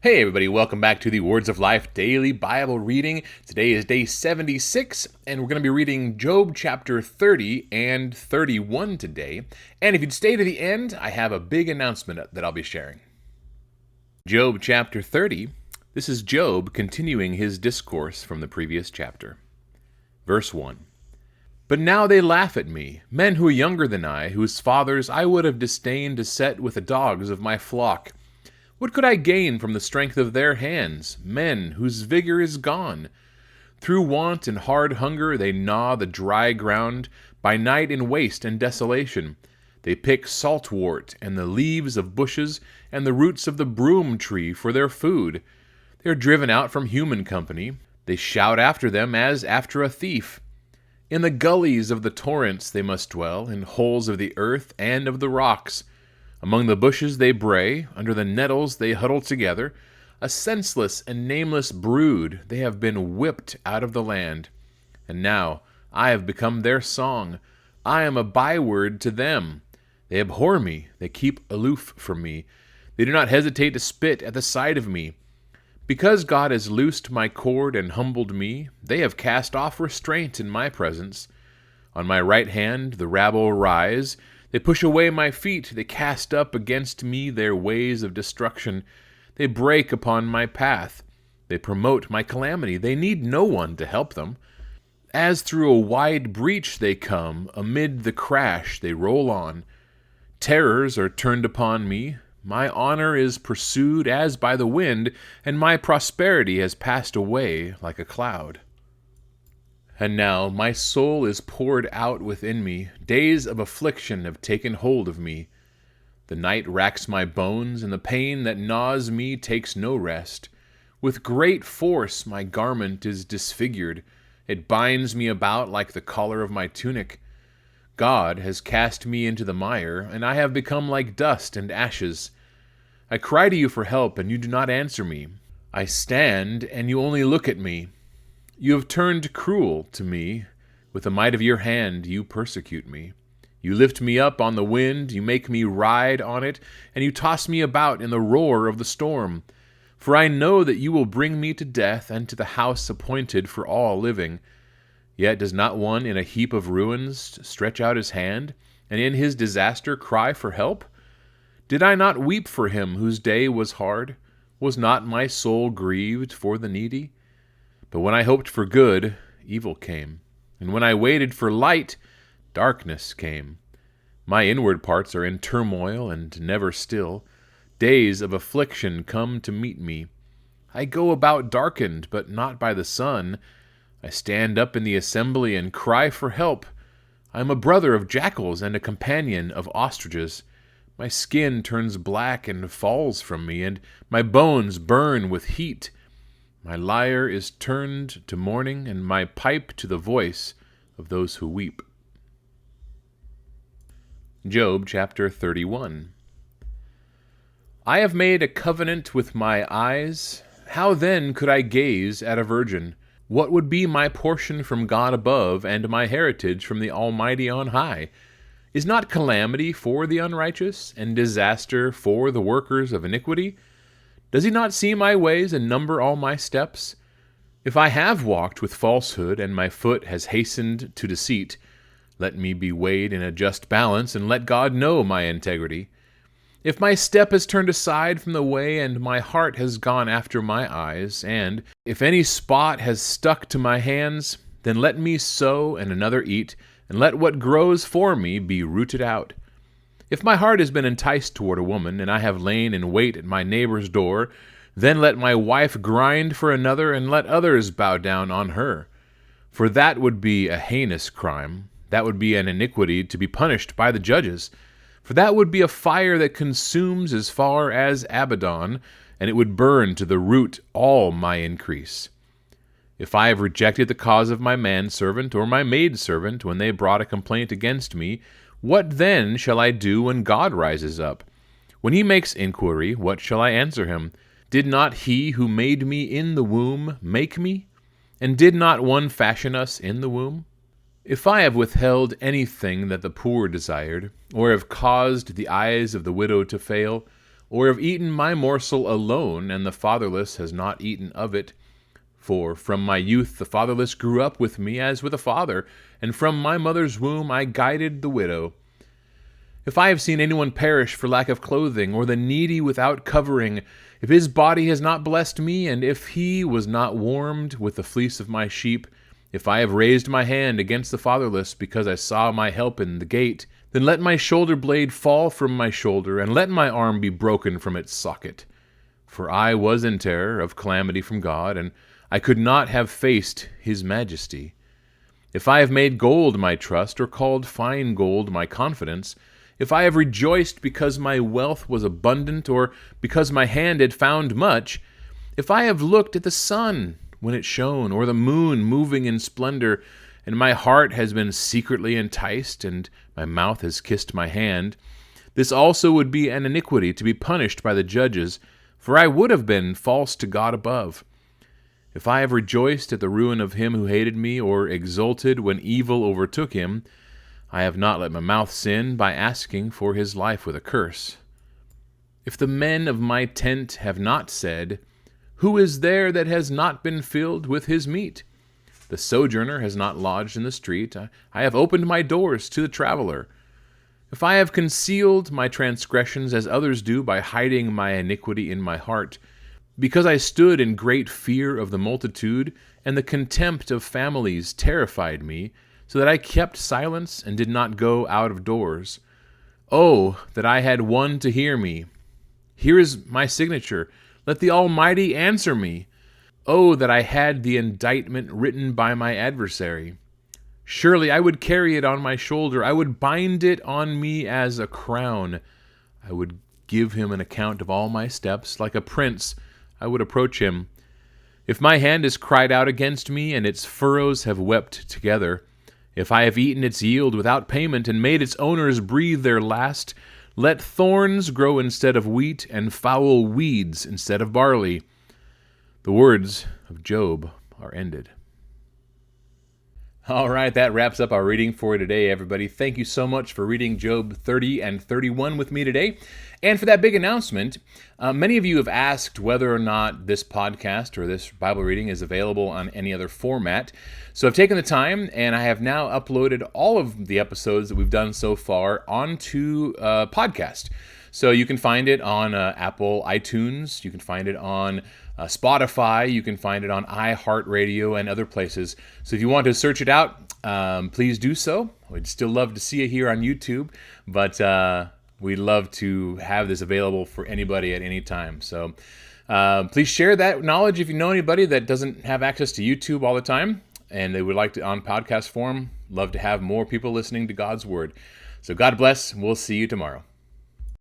Hey everybody, welcome back to the Words of Life Daily Bible Reading. Today is day 76, and we're going to be reading Job chapter 30 and 31 today. And if you'd stay to the end, I have a big announcement that I'll be sharing. Job chapter 30, this is Job continuing his discourse from the previous chapter. Verse 1. But now they laugh at me, men who are younger than I, whose fathers I would have disdained to set with the dogs of my flock. What could I gain from the strength of their hands, men whose vigor is gone? Through want and hard hunger they gnaw the dry ground, by night in waste and desolation. They pick saltwort and the leaves of bushes and the roots of the broom tree for their food. They are driven out from human company. They shout after them as after a thief. In the gullies of the torrents they must dwell, in holes of the earth and of the rocks. Among the bushes they bray, under the nettles they huddle together. A senseless and nameless brood, they have been whipped out of the land. And now I have become their song. I am a byword to them. They abhor me, they keep aloof from me. They do not hesitate to spit at the sight of me. Because God has loosed my cord and humbled me, they have cast off restraint in my presence. On my right hand the rabble rise. They push away my feet, they cast up against me their ways of destruction. They break upon my path. They promote my calamity. They need no one to help them. As through a wide breach they come, amid the crash they roll on. Terrors are turned upon me. My honor is pursued as by the wind, and my prosperity has passed away like a cloud. And now my soul is poured out within me. Days of affliction have taken hold of me. The night racks my bones, and the pain that gnaws me takes no rest. With great force my garment is disfigured. It binds me about like the collar of my tunic. God has cast me into the mire, and I have become like dust and ashes. I cry to you for help, and you do not answer me. I stand, and you only look at me. You have turned cruel to me. With the might of your hand you persecute me. You lift me up on the wind, you make me ride on it, and you toss me about in the roar of the storm. For I know that you will bring me to death and to the house appointed for all living. Yet does not one in a heap of ruins stretch out his hand, and in his disaster cry for help? Did I not weep for him whose day was hard? Was not my soul grieved for the needy? But when I hoped for good, evil came. And when I waited for light, darkness came. My inward parts are in turmoil and never still. Days of affliction come to meet me. I go about darkened, but not by the sun. I stand up in the assembly and cry for help. I am a brother of jackals and a companion of ostriches. My skin turns black and falls from me, and my bones burn with heat. My lyre is turned to mourning, and my pipe to the voice of those who weep. Job chapter 31. I have made a covenant with my eyes. How then could I gaze at a virgin? What would be my portion from God above, and my heritage from the Almighty on high? Is not calamity for the unrighteous, and disaster for the workers of iniquity? Does he not see my ways and number all my steps? If I have walked with falsehood, and my foot has hastened to deceit, let me be weighed in a just balance, and let God know my integrity. If my step has turned aside from the way, and my heart has gone after my eyes, and if any spot has stuck to my hands, then let me sow and another eat, and let what grows for me be rooted out. If my heart has been enticed toward a woman, and I have lain in wait at my neighbor's door, then let my wife grind for another, and let others bow down on her. For that would be a heinous crime. That would be an iniquity to be punished by the judges. For that would be a fire that consumes as far as Abaddon, and it would burn to the root all my increase. If I have rejected the cause of my manservant or my maidservant when they brought a complaint against me, what then shall I do when God rises up? When he makes inquiry, what shall I answer him? Did not he who made me in the womb make me? And did not one fashion us in the womb? If I have withheld anything that the poor desired, or have caused the eyes of the widow to fail, or have eaten my morsel alone, and the fatherless has not eaten of it. For from my youth the fatherless grew up with me as with a father, and from my mother's womb I guided the widow. If I have seen anyone perish for lack of clothing, or the needy without covering, if his body has not blessed me, and if he was not warmed with the fleece of my sheep, if I have raised my hand against the fatherless, because I saw my help in the gate, then let my shoulder blade fall from my shoulder, and let my arm be broken from its socket. For I was in terror of calamity from God, and I could not have faced his majesty. If I have made gold my trust, or called fine gold my confidence, if I have rejoiced because my wealth was abundant, or because my hand had found much, if I have looked at the sun when it shone, or the moon moving in splendor, and my heart has been secretly enticed, and my mouth has kissed my hand, this also would be an iniquity to be punished by the judges, for I would have been false to God above. If I have rejoiced at the ruin of him who hated me, or exulted when evil overtook him, I have not let my mouth sin by asking for his life with a curse. If the men of my tent have not said, who is there that has not been filled with his meat? The sojourner has not lodged in the street. I have opened my doors to the traveler. If I have concealed my transgressions as others do by hiding my iniquity in my heart, because I stood in great fear of the multitude, and the contempt of families terrified me, so that I kept silence and did not go out of doors. Oh, that I had one to hear me! Here is my signature. Let the Almighty answer me. Oh, that I had the indictment written by my adversary. Surely I would carry it on my shoulder. I would bind it on me as a crown. I would give him an account of all my steps. Like a prince, I would approach him. If my hand has cried out against me, and its furrows have wept together, if I have eaten its yield without payment, and made its owners breathe their last, let thorns grow instead of wheat, and foul weeds instead of barley. The words of Job are ended. All right, that wraps up our reading for today, everybody. Thank you so much for reading Job 30 and 31 with me today. And for that big announcement, many of you have asked whether or not this podcast or this Bible reading is available on any other format. So I've taken the time, and I have now uploaded all of the episodes that we've done so far onto podcast. So you can find it on Apple iTunes, you can find it on Spotify, you can find it on iHeartRadio and other places. So if you want to search it out, please do so. We'd still love to see you here on YouTube, but we'd love to have this available for anybody at any time. So please share that knowledge if you know anybody that doesn't have access to YouTube all the time and they would like to on podcast form. Love to have more people listening to God's Word. So God bless. We'll see you tomorrow.